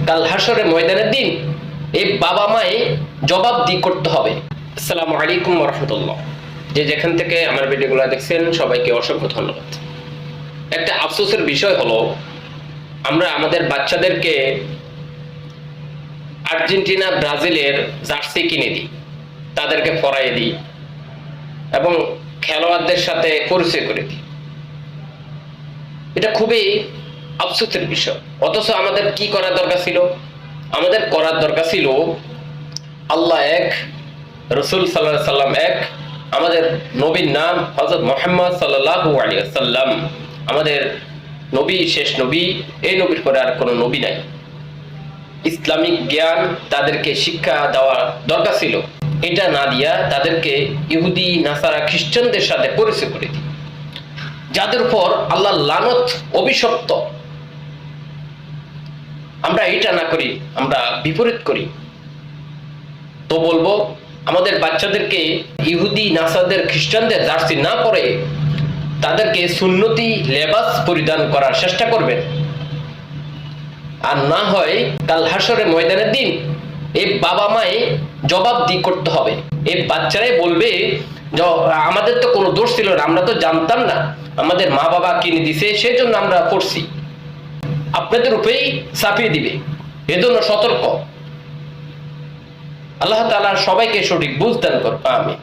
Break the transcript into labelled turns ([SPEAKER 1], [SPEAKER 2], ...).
[SPEAKER 1] কাল হাসরের ময়দানের দিন এই বাবা মায়ে জবাবদিহি করতে হবে। আসসালামু আলাইকুম ওয়া রাহমাতুল্লাহ। যে যেখান থেকে আমার ভিডিওগুলো দেখছেন সবাইকে অসংখ্য ধন্যবাদ। একটা আফসোসের বিষয় হলো, আমরা আমাদের বাচ্চাদেরকে আর্জেন্টিনা ব্রাজিলের জার্সি কিনে দিই, তাদেরকে পরাইয়ে দিই এবং খেলোয়াড়দের সাথে পরিচয় করে দিই। এটা খুবই আফসোসের বিষয়। অথচ আমাদের কি করা দরকার ছিল? আমাদের করার দরকার ছিল আল্লাহ এক, রসুল সাল্লাল্লাহু আলাইহি সাল্লাম এক, আমাদের নবীর নাম হযরত মুহাম্মদ সাল্লাল্লাহু আলাইহি ওয়াসাল্লাম, আমাদের নবী শেষ নবী, এই নবীর পরে আর কোনো নবী নাই। ইসলামিক জ্ঞান তাদেরকে শিক্ষা দেওয়া দরকার ছিল। এটা না দিয়া তাদেরকে ইহুদি, নাসারা, খ্রিস্টানদের সাথে পরিচয় করে দিই, যাদের উপর আল্লাহ লানত, অভিশপ্ত। আমরা এটা না করি, আমরা বিপরীত করি। তো বলবো, আমাদের বাচ্চাদেরকে ইহুদি, নাসারদের, খ্রিস্টানদের জার্সি না পরে তাদেরকে সুন্নতি লেবাস পরিধান করার চেষ্টা করবেন। আর না হয় কাল হাসরের ময়দানের দিন এই বাবা মায়ে জবাবদিহি করতে হবে। এই বাচ্চারাই বলবে যে আমাদের তো কোনো দোষ ছিল না, আমরা তো জানতাম না, আমাদের মা বাবা কিনে দিছে, সেজন্য আমরা পড়ছি। আপনাদের উপরেই চাপিয়ে দিবে। এজন্য সতর্ক। আল্লাহ তাআলা সবাইকে সঠিক বুঝ দান করুন। আমিন।